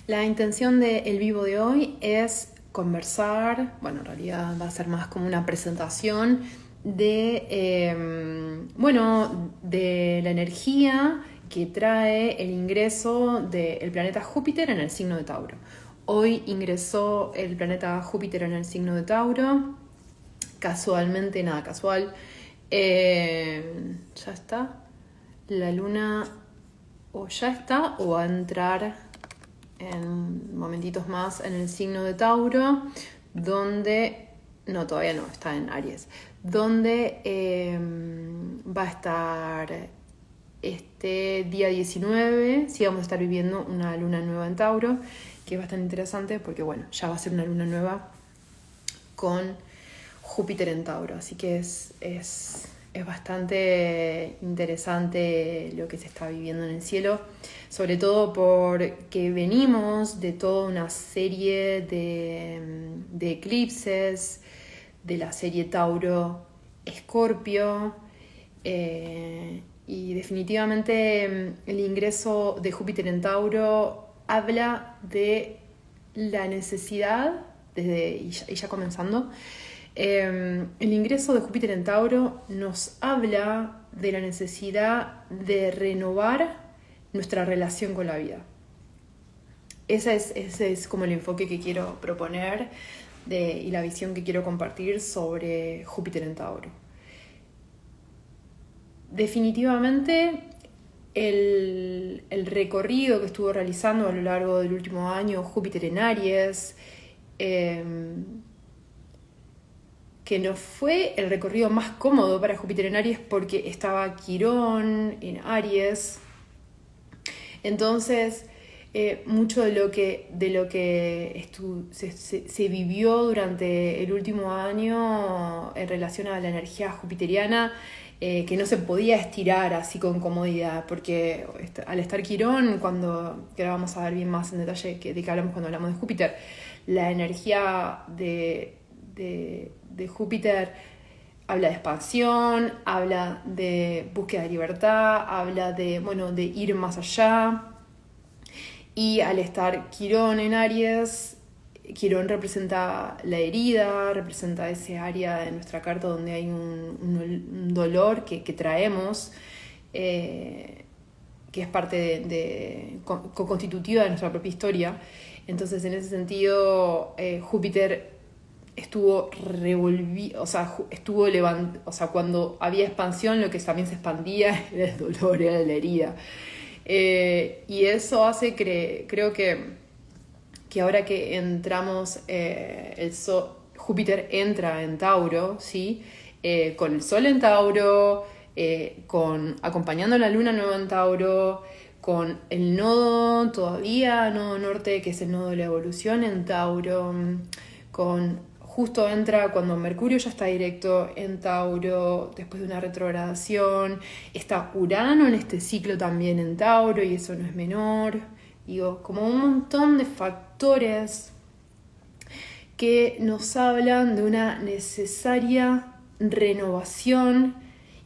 La intención del vivo de hoy es conversar, bueno, en realidad va a ser más como una presentación de la energía que trae el ingreso del planeta Júpiter en el signo de Tauro. Hoy ingresó el planeta Júpiter en el signo de Tauro, casualmente, nada casual. Ya está, la luna o ya está o va a entrar en momentitos más en el signo de Tauro, donde, no, todavía no, está en Aries, donde va a estar este día 19, sí vamos a estar viviendo una luna nueva en Tauro, que es bastante interesante porque, bueno, ya va a ser una luna nueva con Júpiter en Tauro, así que es bastante interesante lo que se está viviendo en el cielo, sobre todo porque venimos de toda una serie de eclipses, de la serie Tauro-Escorpio, y definitivamente el ingreso de Júpiter en Tauro habla de la necesidad, y ya comenzando, el ingreso de Júpiter en Tauro nos habla de la necesidad de renovar nuestra relación con la vida. Ese es como el enfoque que quiero proponer y la visión que quiero compartir sobre Júpiter en Tauro. Definitivamente el recorrido que estuvo realizando a lo largo del último año Júpiter en Aries, que no fue el recorrido más cómodo para Júpiter en Aries porque estaba Quirón en Aries. Entonces, mucho de lo que se vivió durante el último año en relación a la energía jupiteriana, que no se podía estirar así con comodidad, porque al estar Quirón, que ahora vamos a ver bien más en detalle de qué hablamos cuando hablamos de Júpiter, la energía de Júpiter habla de expansión, habla de búsqueda de libertad, habla de ir más allá. Y al estar Quirón en Aries, Quirón representa la herida, representa ese área de nuestra carta donde hay un dolor que traemos, que es parte constitutiva de nuestra propia historia. Entonces, en ese sentido, Júpiter estuvo cuando había expansión, lo que también se expandía era el dolor, era la herida. Y eso hace, creo que ahora que entramos, Júpiter entra en Tauro, ¿sí? Con el Sol en Tauro, acompañando la Luna nueva en Tauro, con el nodo norte, que es el nodo de la evolución en Tauro, justo entra cuando Mercurio ya está directo en Tauro, después de una retrogradación. Está Urano en este ciclo también en Tauro, y eso no es menor. Digo, como un montón de factores que nos hablan de una necesaria renovación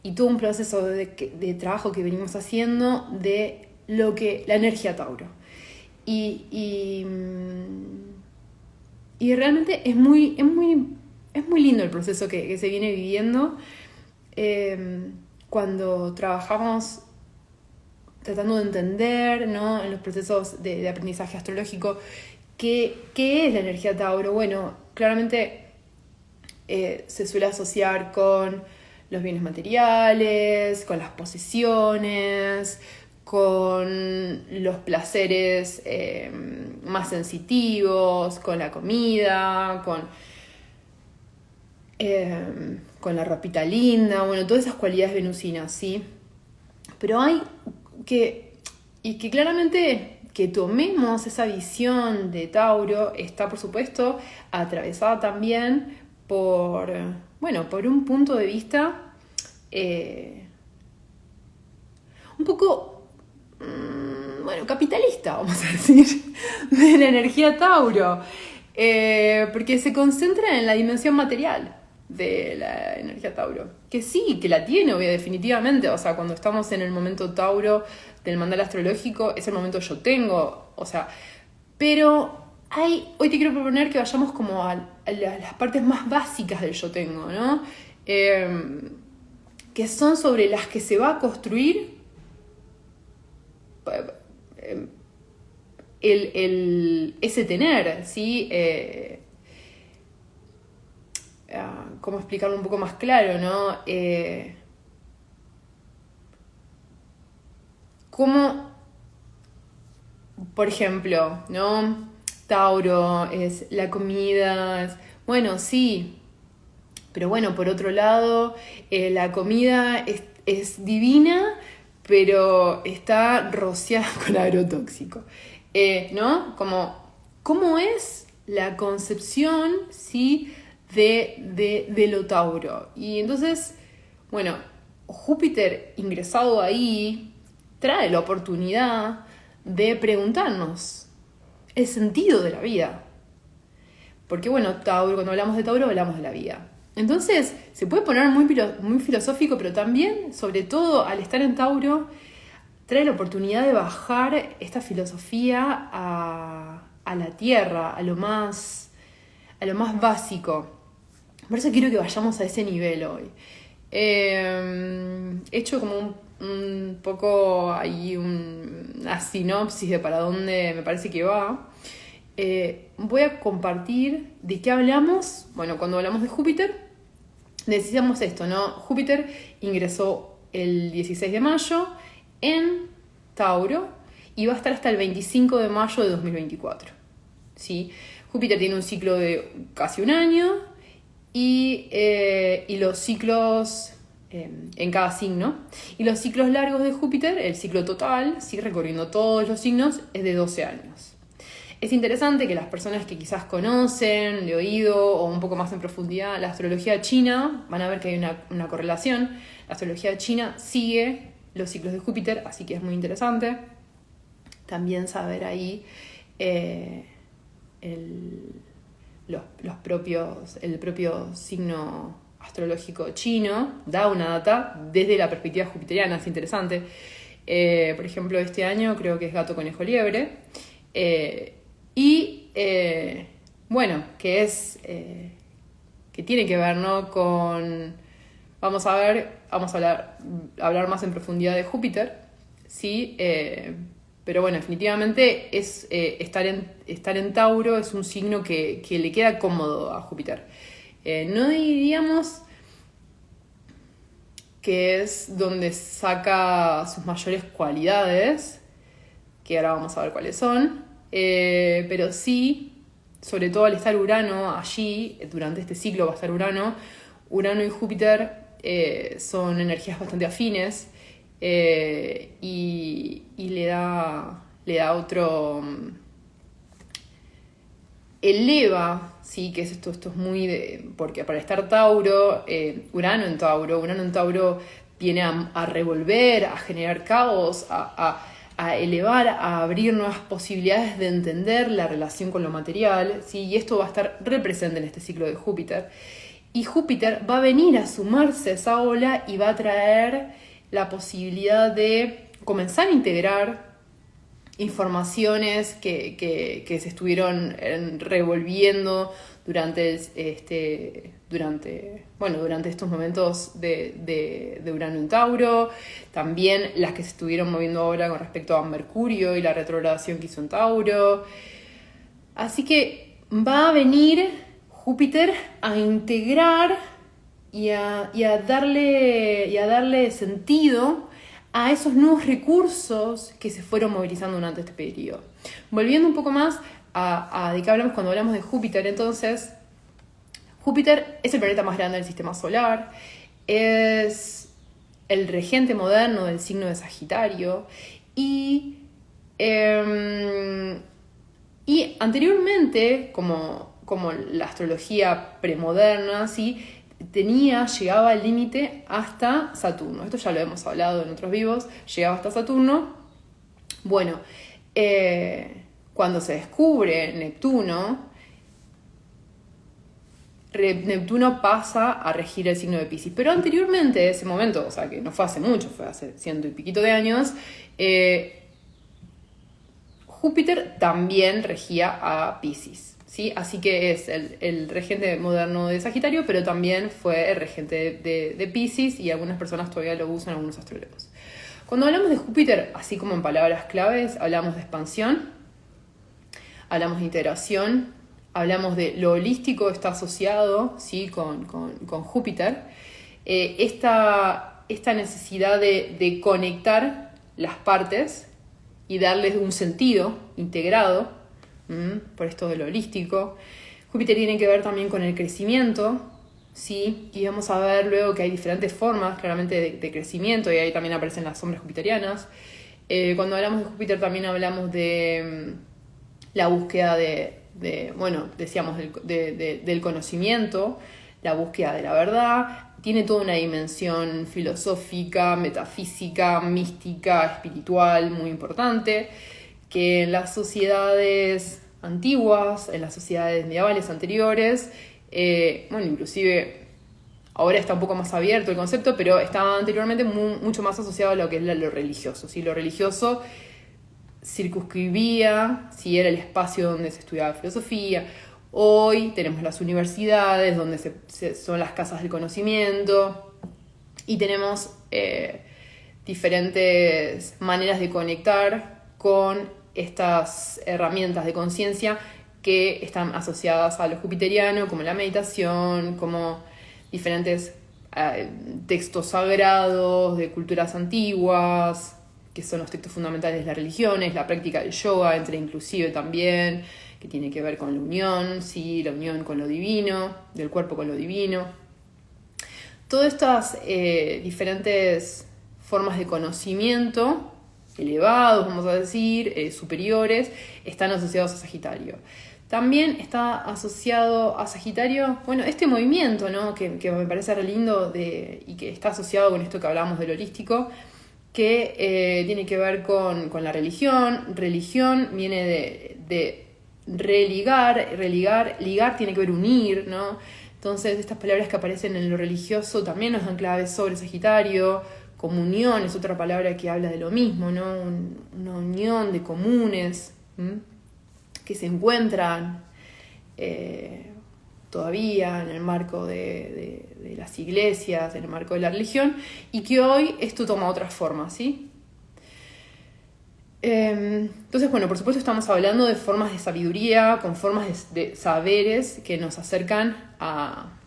y todo un proceso de trabajo que venimos haciendo de lo que la energía Tauro. Y realmente es muy lindo el proceso que se viene viviendo cuando trabajamos tratando de entender, ¿no?, en los procesos de aprendizaje astrológico qué es la energía Tauro. Bueno, claramente se suele asociar con los bienes materiales, con las posesiones, con los placeres más sensitivos, con la comida, con la ropita linda, todas esas cualidades venusinas, ¿sí? Pero hay que claramente que tomemos esa visión de Tauro está, por supuesto, atravesada también por un punto de vista un poco capitalista, vamos a decir, de la energía Tauro, porque se concentra en la dimensión material de la energía Tauro, que sí, que la tiene, definitivamente. O sea, cuando estamos en el momento Tauro del mandala astrológico, es el momento yo tengo, o sea, Pero hoy te quiero proponer que vayamos como a las partes más básicas del yo tengo, ¿no? Que son sobre las que se va a construir ese tener, ¿sí? ¿Cómo explicarlo un poco más claro, no? Como, por ejemplo, ¿no? Tauro es la comida, bueno, sí, pero bueno, por otro lado, la comida es divina, pero está rociada con agrotóxico, ¿no? ¿Cómo es la concepción, sí, de lo Tauro? Y entonces, bueno, Júpiter ingresado ahí trae la oportunidad de preguntarnos el sentido de la vida. Porque bueno, Tauro, cuando hablamos de Tauro hablamos de la vida. Entonces, se puede poner muy filosófico, pero también, sobre todo, al estar en Tauro, trae la oportunidad de bajar esta filosofía a la tierra, a lo más básico. Por eso quiero que vayamos a ese nivel hoy. He hecho como un poco ahí una sinopsis de para dónde me parece que va. Voy a compartir de qué hablamos. Bueno, cuando hablamos de Júpiter, decíamos esto, ¿no? Júpiter ingresó el 16 de mayo en Tauro y va a estar hasta el 25 de mayo de 2024. ¿Sí? Júpiter tiene un ciclo de casi un año y los ciclos en cada signo. Y los ciclos largos de Júpiter, el ciclo total, ¿sí? Recorriendo todos los signos, es de 12 años. Es interesante que las personas que quizás conocen de oído o un poco más en profundidad la astrología china, van a ver que hay una correlación. La astrología china sigue los ciclos de Júpiter, así que es muy interesante también saber ahí el propio signo astrológico chino da una data desde la perspectiva jupiteriana, es interesante. Por ejemplo, este año creo que es gato, conejo, liebre. Bueno, que es que tiene que ver, ¿no? Con vamos a hablar más en profundidad de Júpiter, sí, pero bueno, definitivamente es estar en Tauro es un signo que le queda cómodo a Júpiter. No diríamos que es donde saca sus mayores cualidades, que ahora vamos a ver cuáles son, pero sí, sobre todo al estar Urano allí, durante este ciclo va a estar Urano y Júpiter son energías bastante afines, y le da otro... eleva, sí, que es esto es muy porque para estar Tauro, Urano en Tauro viene a revolver, a generar caos, a elevar, a abrir nuevas posibilidades de entender la relación con lo material, ¿sí? Y esto va a estar represente en este ciclo de Júpiter. Y Júpiter va a venir a sumarse a esa ola y va a traer la posibilidad de comenzar a integrar informaciones que se estuvieron revolviendo durante estos momentos de Urano en Tauro, también las que se estuvieron moviendo ahora con respecto a Mercurio y la retrogradación que hizo en Tauro. Así que va a venir Júpiter a integrar y a darle sentido a esos nuevos recursos que se fueron movilizando durante este periodo. Volviendo un poco más a de qué hablamos cuando hablamos de Júpiter, entonces, Júpiter es el planeta más grande del sistema solar, es el regente moderno del signo de Sagitario y anteriormente, como la astrología premoderna, ¿sí? Llegaba al límite hasta Saturno. Esto ya lo hemos hablado en otros vivos, llegaba hasta Saturno. Bueno, cuando se descubre Neptuno pasa a regir el signo de Piscis. Pero anteriormente de ese momento, o sea que no fue hace mucho, fue hace 100 y piquito de años, Júpiter también regía a Piscis, ¿sí? Así que es el regente moderno de Sagitario, pero también fue el regente de Piscis, y algunas personas todavía lo usan, algunos astrólogos. Cuando hablamos de Júpiter, así como en palabras claves, hablamos de expansión, hablamos de integración, hablamos de lo holístico, está asociado, ¿sí?, con Júpiter. Esta necesidad de conectar las partes y darles un sentido integrado, por esto de lo holístico. Júpiter tiene que ver también con el crecimiento, ¿sí? Y vamos a ver luego que hay diferentes formas, claramente, de crecimiento, y ahí también aparecen las sombras jupiterianas. Cuando hablamos de Júpiter también hablamos de la búsqueda decíamos, del conocimiento, la búsqueda de la verdad. Tiene toda una dimensión filosófica, metafísica, mística, espiritual muy importante, que en las sociedades antiguas, en las sociedades medievales anteriores, inclusive ahora está un poco más abierto el concepto, pero estaba anteriormente mucho más asociado a lo que es lo religioso, ¿sí? Lo religioso circunscribía, ¿sí?, era el espacio donde se estudiaba filosofía. Hoy tenemos las universidades, donde son las casas del conocimiento, y tenemos diferentes maneras de conectar con estas herramientas de conciencia que están asociadas a lo jupiteriano, como la meditación, como diferentes textos sagrados de culturas antiguas, que son los textos fundamentales de las religiones, la práctica del yoga entra inclusive también, que tiene que ver con la unión, ¿sí?, la unión con lo divino, del cuerpo con lo divino. Todas estas diferentes formas de conocimiento, elevados, vamos a decir, superiores, están asociados a Sagitario. También está asociado a Sagitario, este movimiento, ¿no?, que me parece re lindo y que está asociado con esto que hablamos del holístico, que tiene que ver con la religión. Religión viene de religar, ligar tiene que ver unir, ¿no? Entonces estas palabras que aparecen en lo religioso también nos dan claves sobre Sagitario. Comunión es otra palabra que habla de lo mismo, ¿no? Una unión de comunes, que se encuentran todavía en el marco de las iglesias, en el marco de la religión, y que hoy esto toma otras formas, ¿sí? Entonces, por supuesto estamos hablando de formas de sabiduría, con formas de saberes que nos acercan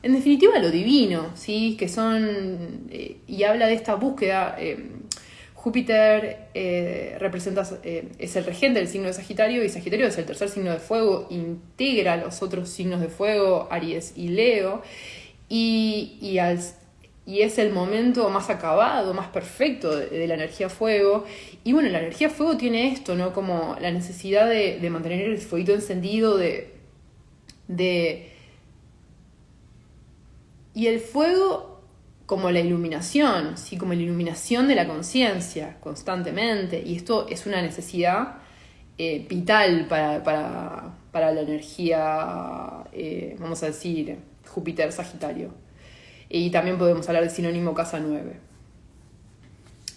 en definitiva, a lo divino, ¿sí? Que son, y habla de esta búsqueda. Júpiter es el regente del signo de Sagitario, y Sagitario es el tercer signo de fuego, integra los otros signos de fuego, Aries y Leo, y es el momento más acabado, más perfecto de la energía fuego. Y la energía fuego tiene esto, ¿no? Como la necesidad de mantener el fueguito encendido, y el fuego como la iluminación, ¿sí? Como la iluminación de la conciencia constantemente. Y esto es una necesidad vital para la energía, vamos a decir, Júpiter-Sagitario. Y también podemos hablar de sinónimo casa 9.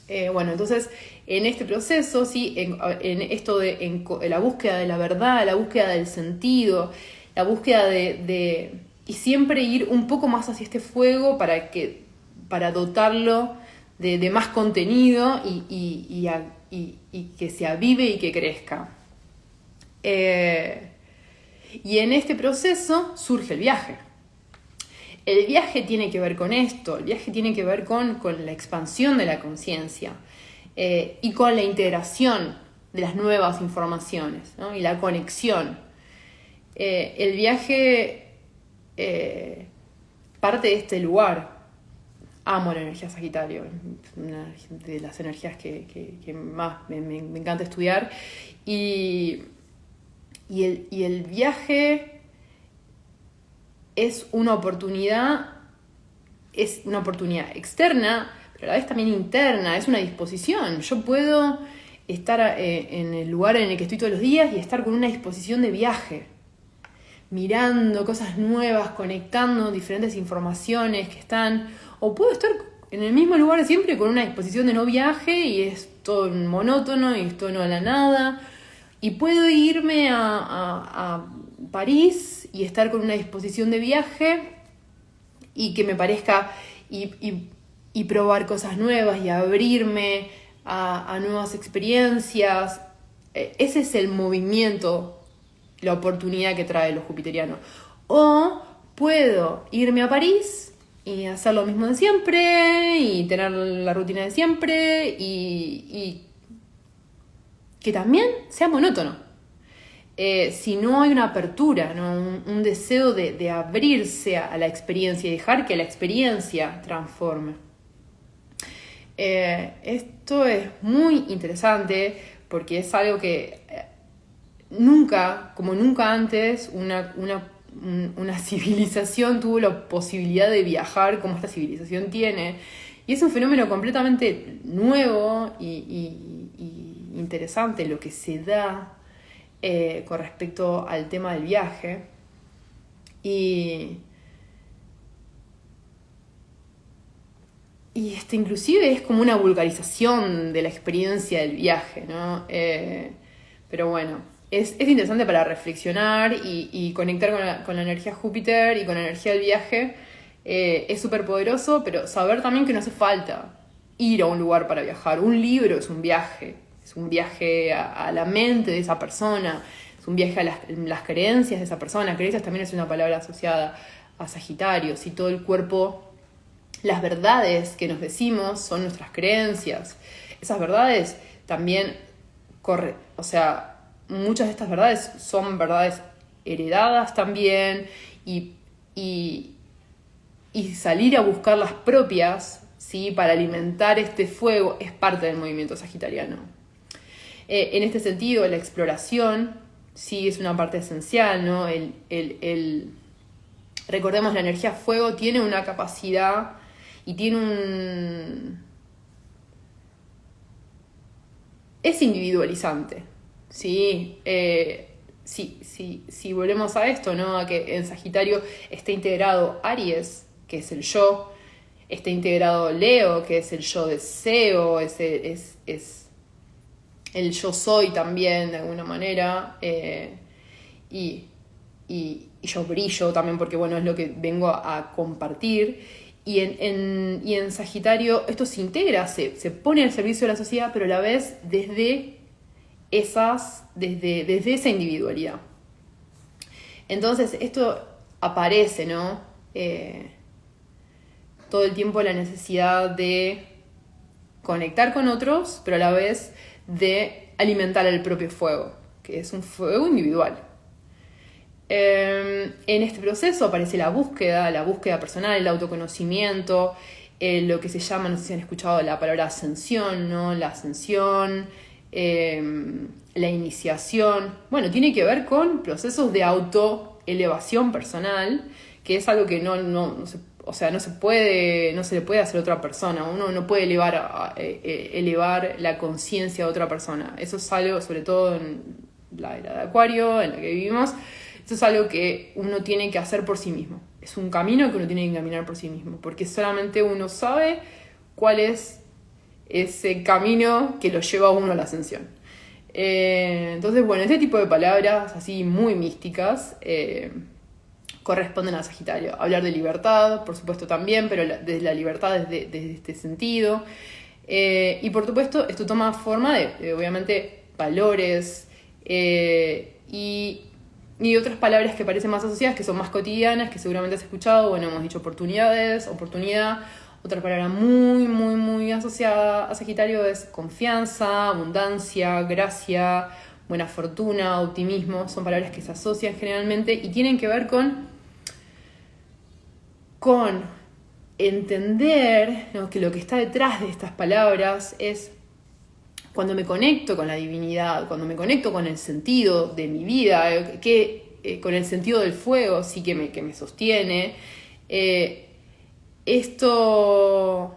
Entonces, en este proceso, ¿sí? en esto en la búsqueda de la verdad, la búsqueda del sentido, la búsqueda y siempre ir un poco más hacia este fuego para dotarlo de más contenido y que se avive y que crezca. Y en este proceso surge el viaje. El viaje tiene que ver con esto, el viaje tiene que ver con la expansión de la conciencia y con la integración de las nuevas informaciones, ¿no? Y la conexión. El viaje parte de este lugar. Amo la energía Sagitario, una de las energías que más me encanta estudiar. Y el viaje es una oportunidad externa, pero a la vez también interna, es una disposición. Yo puedo estar en el lugar en el que estoy todos los días y estar con una disposición de viaje, mirando cosas nuevas, conectando diferentes informaciones que están, o puedo estar en el mismo lugar siempre con una disposición de no viaje y es todo monótono y esto no a la nada. Y puedo irme a París y estar con una disposición de viaje y que me parezca y probar cosas nuevas y abrirme a nuevas experiencias. Ese es el movimiento, la oportunidad que trae lo jupiteriano. O puedo irme a París y hacer lo mismo de siempre y tener la rutina de siempre y que también sea monótono. Si no hay una apertura, ¿no? un deseo de abrirse a la experiencia y dejar que la experiencia transforme. Esto es muy interesante porque es algo que nunca, como nunca antes, una civilización tuvo la posibilidad de viajar como esta civilización tiene. Y es un fenómeno completamente nuevo y interesante lo que se da con respecto al tema del viaje. Y inclusive es como una vulgarización de la experiencia del viaje, ¿no? Pero bueno, es interesante para reflexionar y conectar con la energía Júpiter y con la energía del viaje. Es súper poderoso, pero saber también que no hace falta ir a un lugar para viajar. Un libro es un viaje a la mente de esa persona, es un viaje a las creencias de esa persona. Creencias también es una palabra asociada a Sagitario. Si todo el cuerpo, las verdades que nos decimos son nuestras creencias. Esas verdades también muchas de estas verdades son verdades heredadas también y salir a buscar las propias, ¿sí? Para alimentar este fuego es parte del movimiento sagitariano. En este sentido, la exploración sí es una parte esencial, ¿no? Recordemos, la energía fuego tiene una capacidad y es individualizante, ¿sí? Si volvemos a esto, ¿no? A que en Sagitario está integrado Aries, que es el yo, está integrado Leo, que es el yo deseo, es el yo soy también, de alguna manera, y yo brillo también porque, bueno, es lo que vengo a compartir. Y en Sagitario esto se integra, se pone al servicio de la sociedad, pero a la vez desde esa individualidad. Entonces esto aparece, ¿no? Todo el tiempo la necesidad de conectar con otros, pero a la vez de alimentar el propio fuego, que es un fuego individual. En este proceso aparece la búsqueda personal, el autoconocimiento, lo que se llama, no sé si han escuchado la palabra ascensión, ¿no? La ascensión, la iniciación. Bueno, tiene que ver con procesos de autoelevación personal, que es algo que no se le puede hacer a otra persona. Uno no puede elevar la conciencia a otra persona. Eso es algo, sobre todo en la era de Acuario, en la que vivimos. Eso es algo que uno tiene que hacer por sí mismo. Es un camino que uno tiene que caminar por sí mismo, porque solamente uno sabe cuál es ese camino que lo lleva a uno a la ascensión. Entonces, bueno, este tipo de palabras así muy místicas corresponden a Sagitario. Hablar de libertad, por supuesto también, pero desde la libertad desde este sentido. Y por supuesto, esto toma forma de obviamente, valores y otras palabras que parecen más asociadas, que son más cotidianas, que seguramente has escuchado. Bueno, hemos dicho oportunidad. Otra palabra muy, muy, muy asociada a Sagitario es confianza, abundancia, gracia, buena fortuna, optimismo. Son palabras que se asocian generalmente y tienen que ver con entender, ¿no? Que lo que está detrás de estas palabras es cuando me conecto con la divinidad, cuando me conecto con el sentido de mi vida, con el sentido del fuego, sí que me sostiene. Esto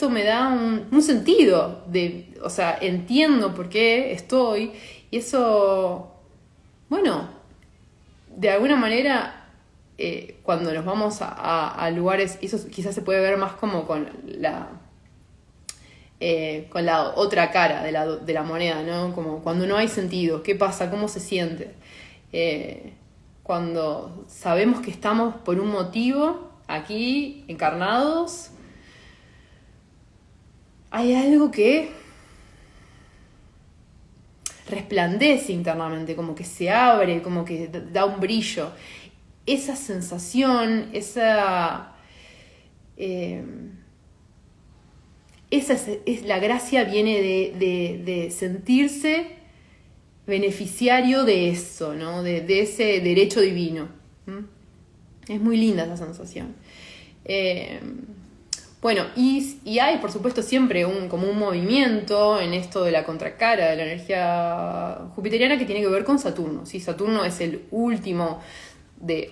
me da un sentido, entiendo por qué estoy, y eso, bueno, de alguna manera, cuando nos vamos a lugares, eso quizás se puede ver más como con con la otra cara de la moneda, ¿no? Como cuando no hay sentido, ¿qué pasa? ¿Cómo se siente? Cuando sabemos que estamos por un motivo aquí, encarnados, hay algo que resplandece internamente, como que se abre, como que da un brillo. Esa sensación, la gracia viene de sentirse beneficiario de eso, ¿no? De ese derecho divino. Es muy linda esa sensación. Bueno, y hay, por supuesto, siempre como un movimiento en esto de la contracara de la energía jupiteriana que tiene que ver con Saturno, ¿sí? Saturno es el último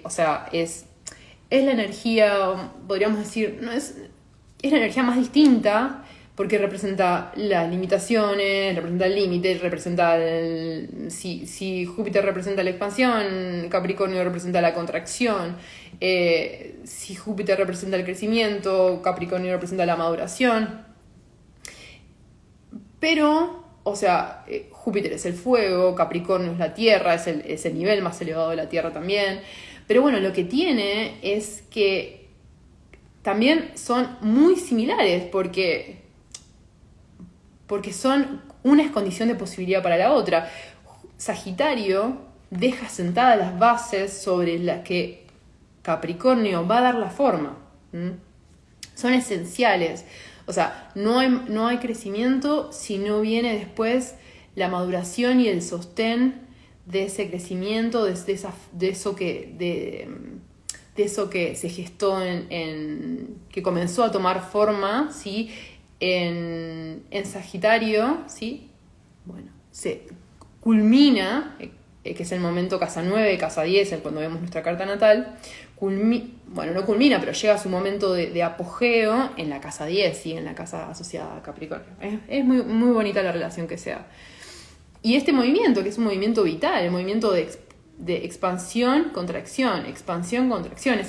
o sea, es la energía, podríamos decir, es la energía más distinta porque representa las limitaciones, representa el límite, representa si Júpiter representa la expansión, Capricornio representa la contracción, si Júpiter representa el crecimiento, Capricornio representa la maduración. Pero, o sea, Júpiter es el fuego, Capricornio es la tierra, es el nivel más elevado de la tierra también. Pero bueno, lo que tiene es que también son muy similares porque son una es condición de posibilidad para la otra. Sagitario deja sentadas las bases sobre las que Capricornio va a dar la forma. Son esenciales. O sea, no hay crecimiento si no viene después la maduración y el sostén de ese crecimiento, de eso que se gestó que comenzó a tomar forma, ¿sí? En Sagitario, ¿sí? Bueno, se culmina, que es el momento casa 9, casa 10, cuando vemos nuestra carta natal, bueno, no culmina, pero llega a su momento de apogeo en la casa 10, ¿sí? En la casa asociada a Capricornio. Es muy, muy bonita la relación que sea. Y este movimiento, que es un movimiento vital, el movimiento de expansión, contracción, es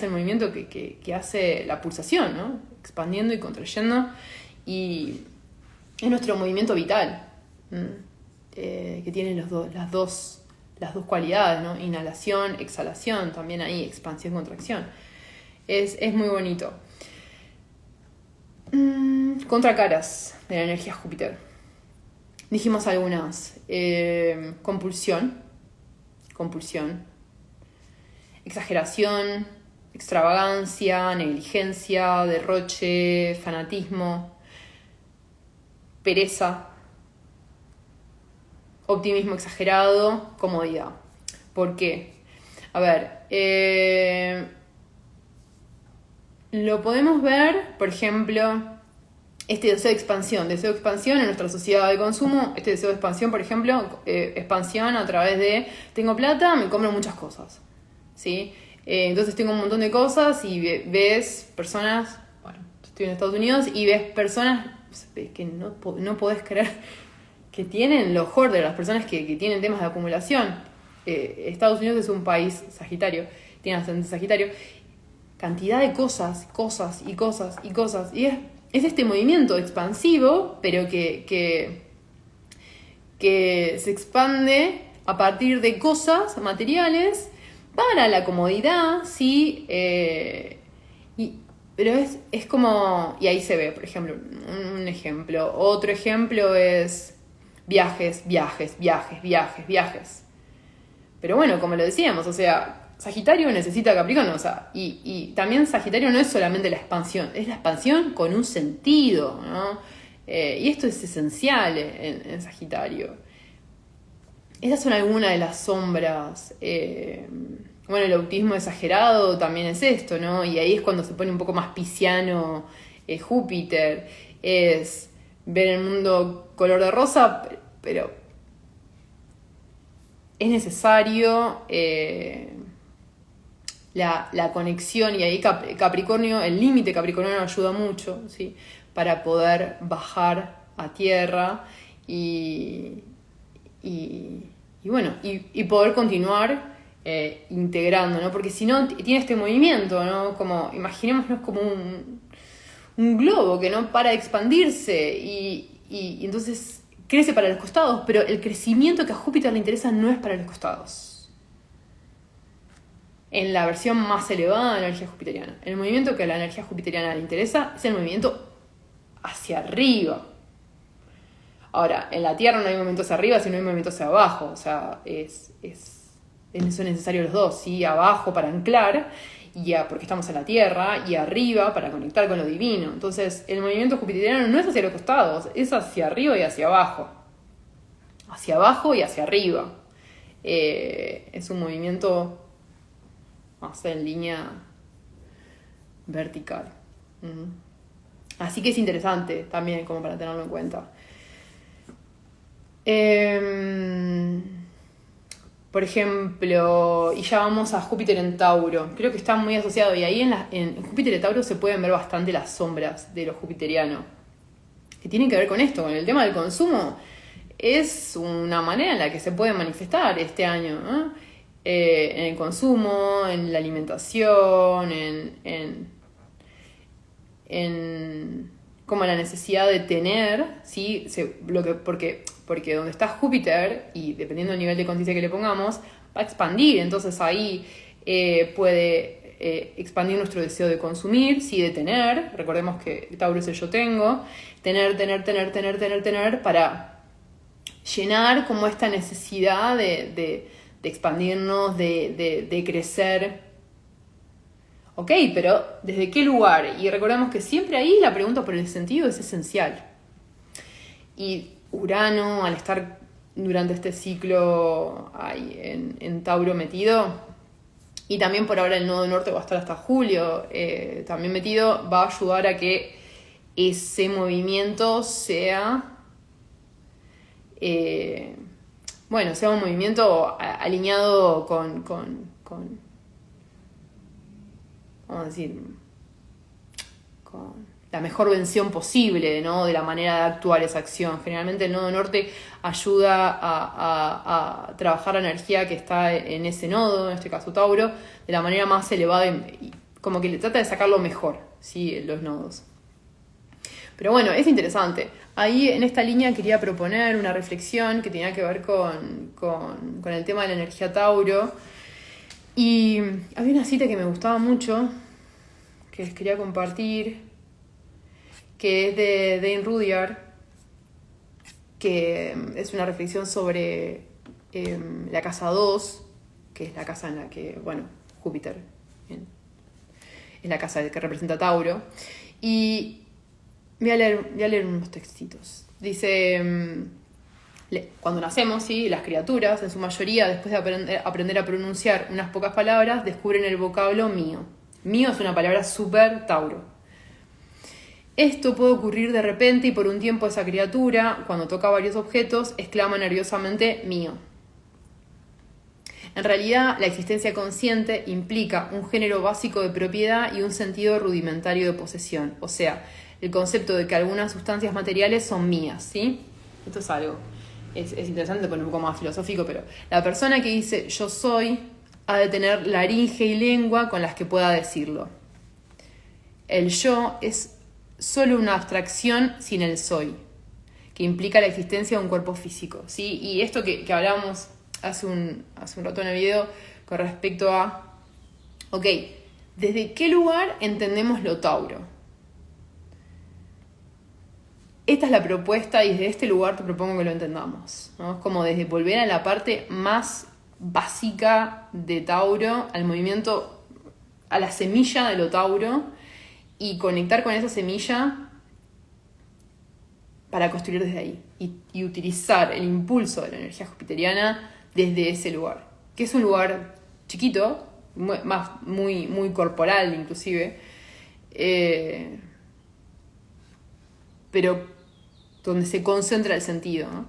el movimiento que hace la pulsación, ¿no? Expandiendo y contrayendo. Y es nuestro movimiento vital, que tiene las dos cualidades, ¿no? Inhalación, exhalación, también ahí, expansión, contracción. Es muy bonito. Contracaras de la energía Júpiter. Dijimos algunas. Compulsión, exageración, extravagancia, negligencia, derroche, fanatismo, pereza, optimismo exagerado, comodidad. ¿Por qué? A ver, lo podemos ver, por ejemplo, este deseo de expansión en nuestra sociedad de consumo, este deseo de expansión, por ejemplo, expansión a través de tengo plata, me compro muchas cosas, ¿sí? Entonces tengo un montón de cosas y ves personas, bueno, estoy en Estados Unidos y ves personas que no podés creer que tienen los hoarders, las personas que tienen temas de acumulación. Estados Unidos es un país sagitario, tiene ascendente sagitario, cantidad de cosas. Y es este movimiento expansivo, pero que se expande a partir de cosas materiales para la comodidad, ¿sí? Pero es como... Y ahí se ve, por ejemplo, un ejemplo. Otro ejemplo es viajes. Pero bueno, como lo decíamos, o sea... Sagitario necesita Capricornio, o sea, y también Sagitario no es solamente la expansión, es la expansión con un sentido, ¿no? Y esto es esencial en Sagitario. Esas son algunas de las sombras. Bueno, el autismo exagerado también es esto, ¿no? Y ahí es cuando se pone un poco más pisciano Júpiter, es ver el mundo color de rosa, pero es necesario... La conexión, y ahí Capricornio, el límite capricorniano ayuda mucho, ¿sí? Para poder bajar a tierra y bueno, y poder continuar integrando, ¿no? Porque si no, tiene este movimiento, ¿no? Como, imaginémonos como un globo que no para de expandirse y entonces crece para los costados, pero el crecimiento que a Júpiter le interesa no es para los costados. En la versión más elevada de la energía jupiteriana. El movimiento que a la energía jupiteriana le interesa es el movimiento hacia arriba. Ahora, en la Tierra no hay movimiento hacia arriba, sino hay movimiento hacia abajo. O sea, son necesarios los dos, ¿sí? Abajo para anclar, porque estamos en la Tierra, y arriba para conectar con lo divino. Entonces, el movimiento jupiteriano no es hacia los costados, es hacia arriba y hacia abajo. Hacia abajo y hacia arriba. Es un movimiento más en línea vertical. Así que es interesante también, como para tenerlo en cuenta. Por ejemplo, y ya vamos a Júpiter en Tauro. Creo que está muy asociado. Y ahí en Júpiter en Tauro se pueden ver bastante las sombras de lo jupiteriano. Que tienen que ver con esto, con el tema del consumo. Es una manera en la que se puede manifestar este año, ¿no? En el consumo, en la alimentación, en como la necesidad de tener, ¿sí? Porque donde está Júpiter, y dependiendo del nivel de conciencia que le pongamos, va a expandir. Entonces ahí puede expandir nuestro deseo de consumir, sí, de tener. Recordemos que Tauro es el yo tengo. Tener, para llenar como esta necesidad de expandirnos, de crecer. Ok, pero ¿desde qué lugar? Y recordemos que siempre ahí la pregunta por el sentido es esencial. Y Urano, al estar durante este ciclo ahí en Tauro metido, y también por ahora el nodo norte va a estar hasta julio también metido, va a ayudar a que ese movimiento sea sea un movimiento alineado con vamos a decir, con la mejor versión posible, ¿no? De la manera de actuar esa acción. Generalmente el nodo norte ayuda a trabajar la energía que está en ese nodo, en este caso Tauro, de la manera más elevada y como que le trata de sacar lo mejor, ¿sí? Los nodos. Pero bueno, es interesante. Ahí en esta línea quería proponer una reflexión que tenía que ver con el tema de la energía Tauro. Y había una cita que me gustaba mucho, que les quería compartir, que es de Dane Rudhyar, que es una reflexión sobre la casa 2, que es la casa en la que, Júpiter es la casa que representa a Tauro. Y voy a leer unos textitos. Dice: cuando nacemos, ¿sí? Las criaturas, en su mayoría, después de aprender a pronunciar unas pocas palabras, descubren el vocablo mío. Mío es una palabra súper Tauro. Esto puede ocurrir de repente y por un tiempo esa criatura, cuando toca varios objetos, exclama nerviosamente mío. En realidad, la existencia consciente implica un género básico de propiedad y un sentido rudimentario de posesión. O sea, el concepto de que algunas sustancias materiales son mías, ¿sí? Esto es algo. Es interesante, poner un poco más filosófico, pero la persona que dice yo soy ha de tener laringe y lengua con las que pueda decirlo. El yo es solo una abstracción sin el soy, que implica la existencia de un cuerpo físico, ¿sí? Y esto que hablábamos hace un rato en el video con respecto a, ¿desde qué lugar entendemos lo Tauro? Esta es la propuesta y desde este lugar te propongo que lo entendamos, ¿no? Es como desde volver a la parte más básica de Tauro, al movimiento, a la semilla de lo Tauro, y conectar con esa semilla para construir desde ahí y utilizar el impulso de la energía jupiteriana desde ese lugar, que es un lugar chiquito, muy corporal inclusive, pero donde se concentra el sentido, ¿no?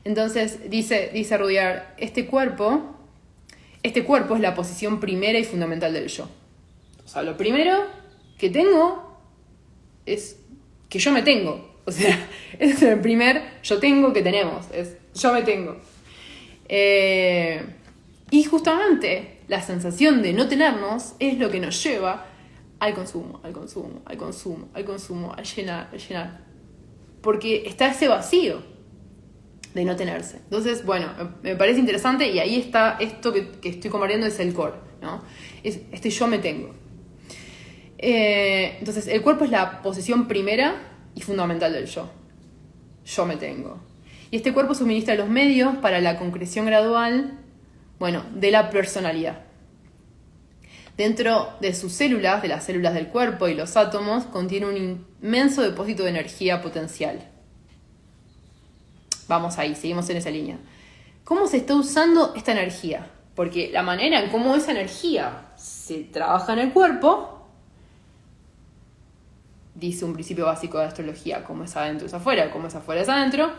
Entonces dice Rudhyar, este cuerpo es la posición primera y fundamental del yo. O sea, lo primero que tengo es que yo me tengo. O sea, ese es el primer yo tengo que tenemos, es yo me tengo. Y justamente la sensación de no tenernos es lo que nos lleva al consumo, al consumo, al consumo, al consumo, al llenar, al llenar. Porque está ese vacío de no tenerse. Entonces, bueno, me parece interesante y ahí está esto que estoy compartiendo, es el core, ¿no? Es este yo me tengo. Entonces, el cuerpo es la posesión primera y fundamental del yo. Yo me tengo. Y este cuerpo suministra los medios para la concreción gradual, bueno, de la personalidad. Dentro de sus células, de las células del cuerpo y los átomos, contiene un inmenso depósito de energía potencial. Vamos ahí, seguimos en esa línea. ¿Cómo se está usando esta energía? Porque la manera en cómo esa energía se trabaja en el cuerpo, dice un principio básico de astrología, cómo es adentro es afuera, cómo es afuera es adentro,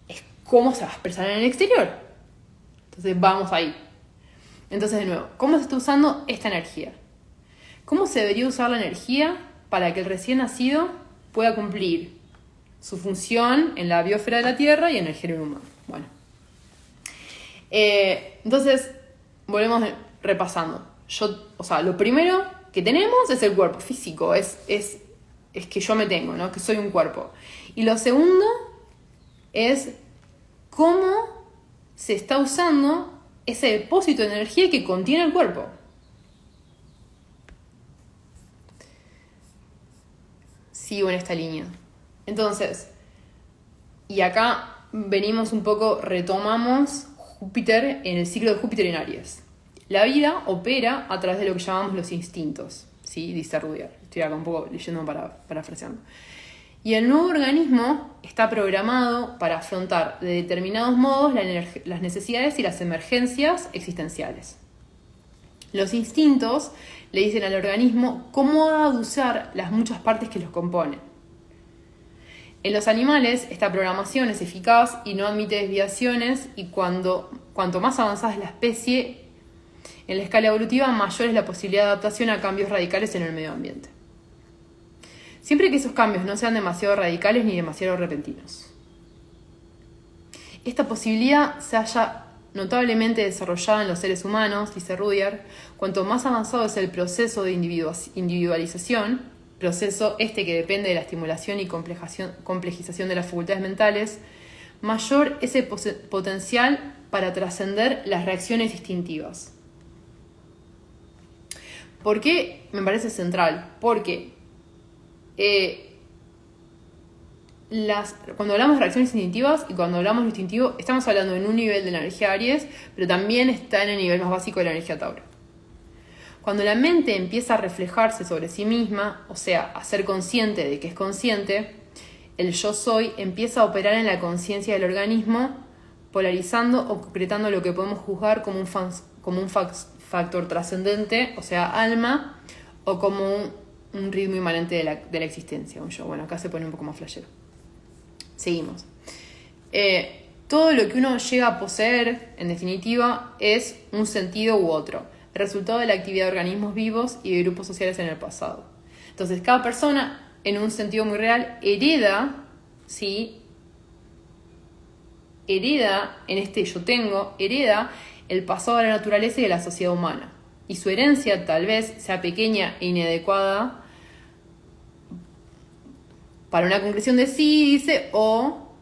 es cómo se va a expresar en el exterior. Entonces vamos ahí. Entonces, de nuevo, ¿cómo se está usando esta energía? ¿Cómo se debería usar la energía para que el recién nacido pueda cumplir su función en la biosfera de la Tierra y en el género humano? Bueno. Entonces, volvemos repasando. Lo primero que tenemos es el cuerpo físico, es que yo me tengo, ¿no? Que soy un cuerpo. Y lo segundo es cómo se está usando ese depósito de energía que contiene el cuerpo. Sigo en esta línea. Entonces, y acá venimos un poco, retomamos Júpiter en el ciclo de Júpiter en Aries. La vida opera a través de lo que llamamos los instintos, ¿sí? Dice Rudyard. Estoy acá un poco leyendo parafraseando. Y el nuevo organismo está programado para afrontar de determinados modos las necesidades y las emergencias existenciales. Los instintos le dicen al organismo cómo ha de usar las muchas partes que los componen. En los animales, esta programación es eficaz y no admite desviaciones, y cuanto más avanzada es la especie en la escala evolutiva, mayor es la posibilidad de adaptación a cambios radicales en el medio ambiente. Siempre que esos cambios no sean demasiado radicales ni demasiado repentinos. Esta posibilidad se halla notablemente desarrollada en los seres humanos, dice Rudyard. Cuanto más avanzado es el proceso de individualización, proceso que depende de la estimulación y complejización de las facultades mentales, mayor es el potencial para trascender las reacciones instintivas. ¿Por qué me parece central? Porque cuando hablamos de reacciones instintivas y cuando hablamos de instintivo, estamos hablando en un nivel de la energía Aries, pero también está en el nivel más básico de la energía Tauro. Cuando la mente empieza a reflejarse sobre sí misma, o sea, a ser consciente de que es consciente, el yo soy empieza a operar en la conciencia del organismo, polarizando o concretando lo que podemos juzgar como un factor trascendente, o sea, alma, o como un ritmo inmanente de la existencia, un yo. Bueno, acá se pone un poco más flashero. Seguimos. Todo lo que uno llega a poseer, en definitiva, es un sentido u otro, el resultado de la actividad de organismos vivos y de grupos sociales en el pasado. Entonces, cada persona, en un sentido muy real, hereda, ¿sí? Hereda, en este yo tengo, hereda el pasado de la naturaleza y de la sociedad humana. Y su herencia tal vez sea pequeña e inadecuada para una concreción de sí, dice, o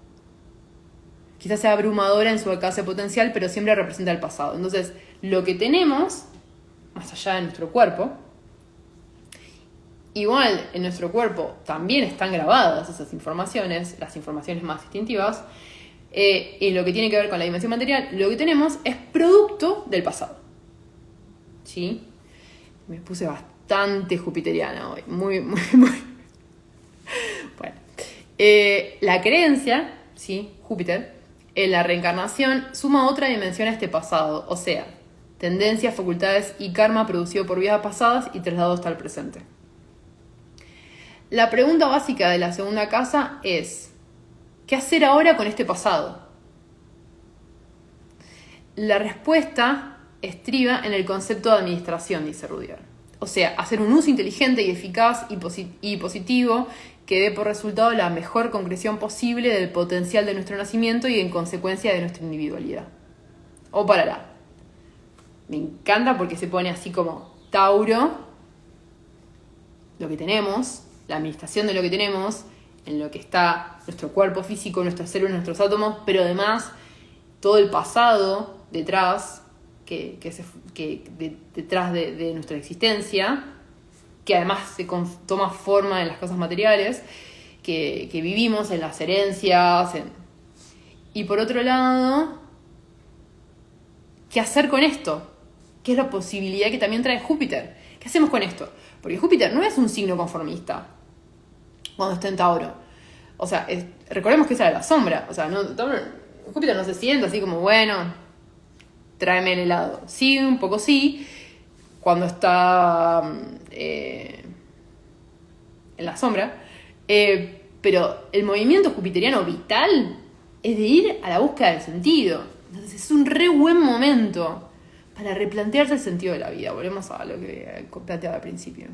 quizás sea abrumadora en su alcance potencial, pero siempre representa el pasado. Entonces, lo que tenemos, más allá de nuestro cuerpo, igual en nuestro cuerpo también están grabadas esas informaciones, las informaciones más instintivas, y lo que tiene que ver con la dimensión material, lo que tenemos es producto del pasado. ¿Sí? Me puse bastante jupiteriana hoy, muy. Bueno, la creencia, ¿sí? Júpiter, en la reencarnación suma otra dimensión a este pasado, o sea, tendencias, facultades y karma producido por vidas pasadas y trasladado hasta el presente. La pregunta básica de la segunda casa es, ¿qué hacer ahora con este pasado? La respuesta estriba en el concepto de administración, dice Rudyard. O sea, hacer un uso inteligente y eficaz y positivo que dé por resultado la mejor concreción posible del potencial de nuestro nacimiento y en consecuencia de nuestra individualidad. O parará. Me encanta porque se pone así como Tauro, lo que tenemos, la administración de lo que tenemos, en lo que está nuestro cuerpo físico, nuestras células, nuestros átomos, pero además todo el pasado detrás, detrás de nuestra existencia, que además toma forma en las cosas materiales, que vivimos, en las herencias. Y por otro lado, ¿qué hacer con esto? ¿Qué es la posibilidad que también trae Júpiter? ¿Qué hacemos con esto? Porque Júpiter no es un signo conformista cuando está en Tauro. O sea, recordemos que esa era la sombra. O sea, Júpiter no se siente así como, bueno, tráeme el helado. Sí, un poco sí, cuando está en la sombra. Pero el movimiento jupiteriano vital es de ir a la búsqueda del sentido. Entonces es un re buen momento para replantearse el sentido de la vida. Volvemos a lo que planteaba al principio.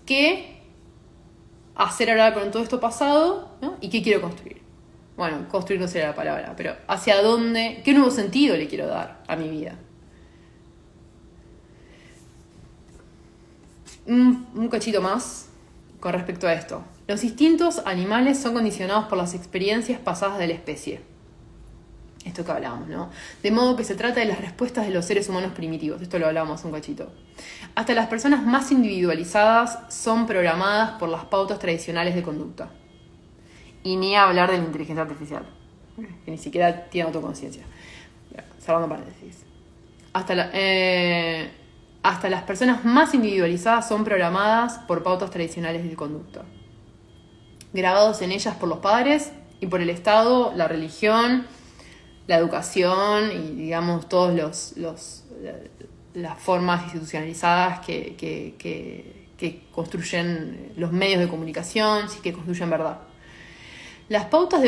¿Qué hacer ahora con todo esto pasado? ¿No? ¿Y qué quiero construir? Bueno, construir no sería la palabra, pero ¿hacia dónde? ¿Qué nuevo sentido le quiero dar a mi vida? Un cachito más con respecto a esto. Los instintos animales son condicionados por las experiencias pasadas de la especie. Esto que hablábamos, ¿no? De modo que se trata de las respuestas de los seres humanos primitivos. Esto lo hablábamos un cachito. Hasta las personas más individualizadas son programadas por las pautas tradicionales de conducta. Y ni hablar de la inteligencia artificial, que ni siquiera tiene autoconciencia. Cerrando paréntesis. Hasta las personas más individualizadas son programadas por pautas tradicionales de conducta, grabados en ellas por los padres y por el Estado, la religión, la educación y, digamos, todas las formas institucionalizadas que construyen los medios de comunicación, sí, que construyen verdad. Las pautas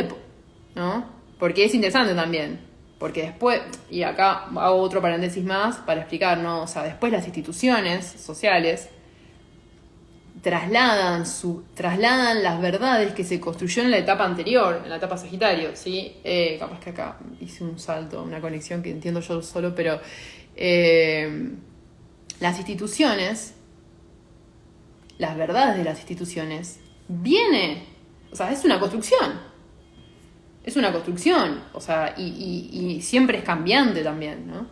¿no? Porque es interesante también, porque después, y acá hago otro paréntesis más para explicar, ¿no? O sea, después las instituciones sociales trasladan las verdades que se construyeron en la etapa anterior, en la etapa Sagitario, ¿sí? Capaz que acá hice un salto, una conexión que entiendo yo solo, pero las instituciones, las verdades de las instituciones, o sea, es una construcción. Es una construcción, o sea, y siempre es cambiante también, ¿no?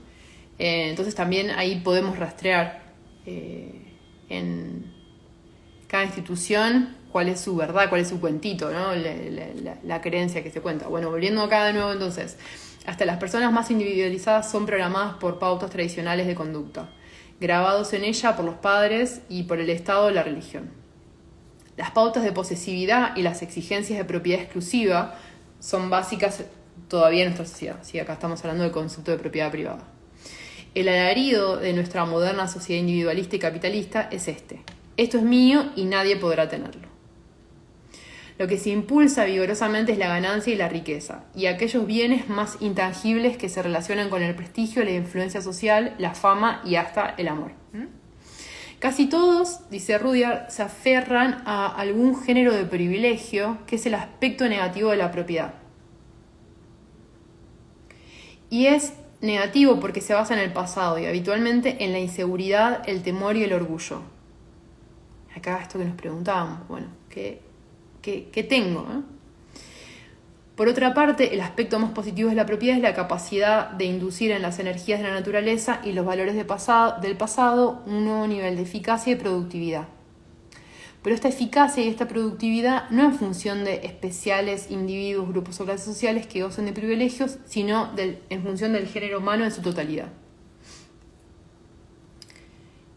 Entonces también ahí podemos rastrear en cada institución cuál es su verdad, cuál es su cuentito, ¿no? La creencia que se cuenta. Bueno, volviendo acá de nuevo entonces, hasta las personas más individualizadas son programadas por pautas tradicionales de conducta, grabados en ella por los padres y por el Estado o la religión. Las pautas de posesividad y las exigencias de propiedad exclusiva son básicas todavía en nuestra sociedad. ¿Sí? Acá estamos hablando del concepto de propiedad privada. El alarido de nuestra moderna sociedad individualista y capitalista es este. Esto es mío y nadie podrá tenerlo. Lo que se impulsa vigorosamente es la ganancia y la riqueza, y aquellos bienes más intangibles que se relacionan con el prestigio, la influencia social, la fama y hasta el amor. Casi todos, dice Rudyard, se aferran a algún género de privilegio que es el aspecto negativo de la propiedad. Y es negativo porque se basa en el pasado y habitualmente en la inseguridad, el temor y el orgullo. Acá esto que nos preguntábamos, bueno, ¿qué tengo? Por otra parte, el aspecto más positivo de la propiedad es la capacidad de inducir en las energías de la naturaleza y los valores del pasado un nuevo nivel de eficacia y productividad. Pero esta eficacia y esta productividad no en función de especiales individuos, grupos o clases sociales que gocen de privilegios, sino en función del género humano en su totalidad.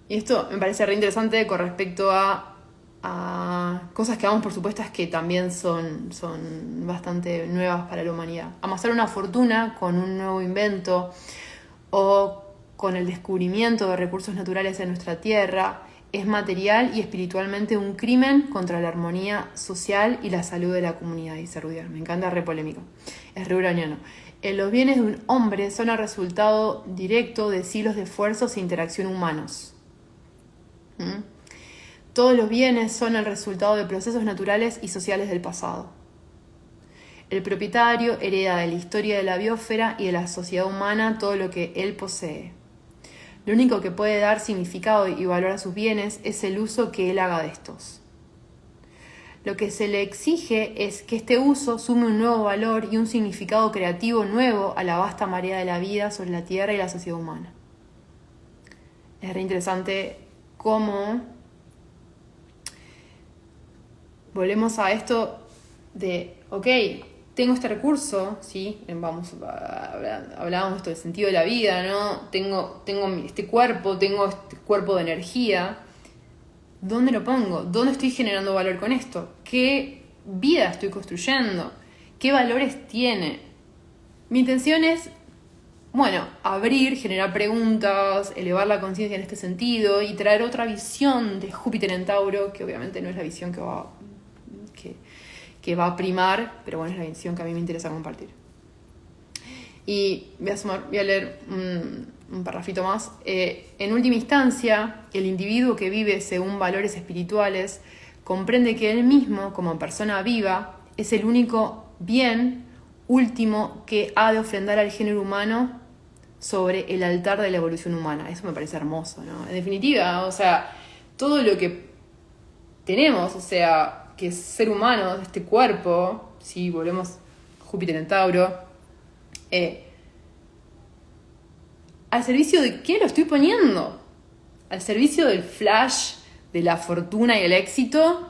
Y esto me parece re interesante con respecto a cosas que damos por supuestas que también son bastante nuevas para la humanidad. Amasar una fortuna con un nuevo invento o con el descubrimiento de recursos naturales en nuestra tierra es material y espiritualmente un crimen contra la armonía social y la salud de la comunidad, dice Rudyard. Me encanta, re polémico. Es re uraniano. Los bienes de un hombre son el resultado directo de siglos de esfuerzos e interacción humanos. Todos los bienes son el resultado de procesos naturales y sociales del pasado. El propietario hereda de la historia de la biosfera y de la sociedad humana todo lo que él posee. Lo único que puede dar significado y valor a sus bienes es el uso que él haga de estos. Lo que se le exige es que este uso sume un nuevo valor y un significado creativo nuevo a la vasta marea de la vida sobre la Tierra y la sociedad humana. Es re interesante cómo volvemos a esto de, ok, tengo este recurso, ¿sí? Hablábamos de esto del sentido de la vida, ¿no? Tengo este cuerpo de energía. ¿Dónde lo pongo? ¿Dónde estoy generando valor con esto? ¿Qué vida estoy construyendo? ¿Qué valores tiene? Mi intención es, abrir, generar preguntas, elevar la conciencia en este sentido y traer otra visión de Júpiter en Tauro, que obviamente no es la visión que va a primar, pero bueno, es la visión que a mí me interesa compartir. Y voy a leer un parrafito más. En última instancia, el individuo que vive según valores espirituales comprende que él mismo, como persona viva, es el único bien último que ha de ofrendar al género humano sobre el altar de la evolución humana. Eso me parece hermoso, ¿no? En definitiva, todo lo que tenemos, que es ser humano, este cuerpo, si volvemos Júpiter en Tauro, ¿al servicio de qué lo estoy poniendo? ¿Al servicio del flash, de la fortuna y el éxito?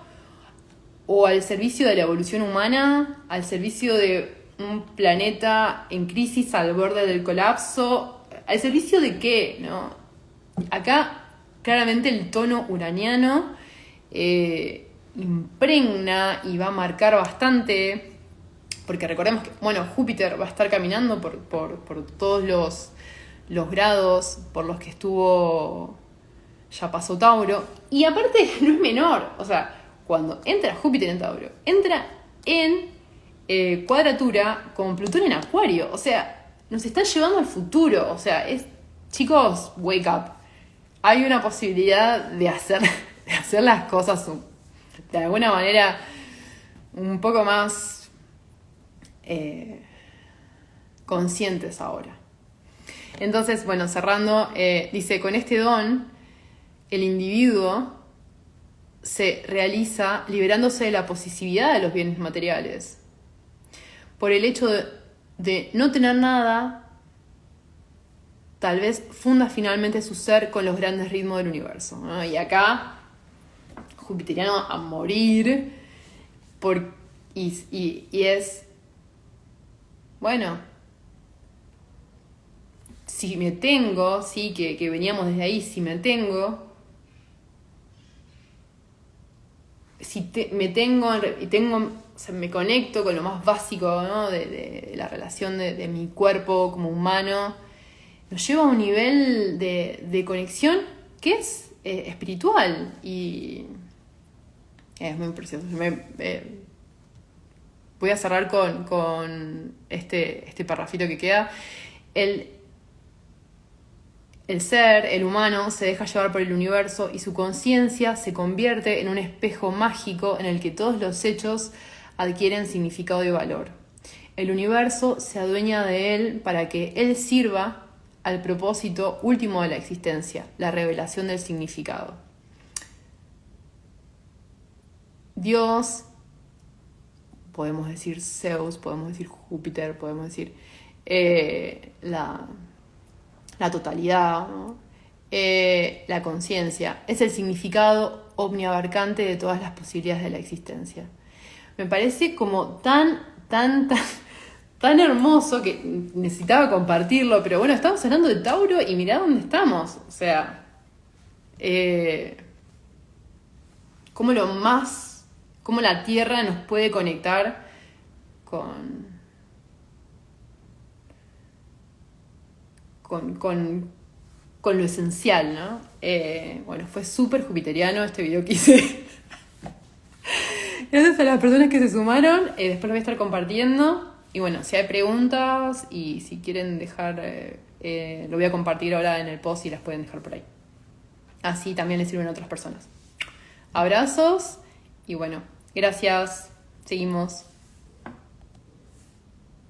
¿O al servicio de la evolución humana? ¿Al servicio de un planeta en crisis al borde del colapso? ¿Al servicio de qué? ¿No? Acá, claramente, el tono uraniano impregna y va a marcar bastante, porque recordemos que, Júpiter va a estar caminando por todos los grados por los que estuvo, ya pasó Tauro, y aparte no es menor, cuando entra Júpiter en Tauro, entra en cuadratura con Plutón en Acuario, nos está llevando al futuro, chicos, wake up, hay una posibilidad de hacer las cosas de alguna manera un poco más conscientes ahora. Entonces, cerrando, dice, con este don, el individuo se realiza liberándose de la posesividad de los bienes materiales. Por el hecho de no tener nada, tal vez funda finalmente su ser con los grandes ritmos del universo, ¿no? Y acá, jupiteriano a morir, y es, si me tengo, sí, que veníamos desde ahí, si me tengo, me conecto con lo más básico, ¿no? de la relación de mi cuerpo como humano, nos lleva a un nivel de conexión que es espiritual y es muy precioso. Voy a cerrar con este parrafito que queda. El ser, el humano, se deja llevar por el universo y su conciencia se convierte en un espejo mágico en el que todos los hechos adquieren significado y valor. El universo se adueña de él para que él sirva al propósito último de la existencia, la revelación del significado. Dios, podemos decir Zeus, podemos decir Júpiter, podemos decir la totalidad, ¿no? La conciencia, es el significado omniabarcante de todas las posibilidades de la existencia. Me parece como tan hermoso que necesitaba compartirlo, pero estamos hablando de Tauro y mirá dónde estamos. Cómo la Tierra nos puede conectar con lo esencial, ¿no? Fue súper jupiteriano este video que hice. Gracias a las personas que se sumaron. Después lo voy a estar compartiendo. Y si hay preguntas y si quieren dejar, lo voy a compartir ahora en el post y las pueden dejar por ahí. Así también les sirven a otras personas. Abrazos y gracias. Seguimos.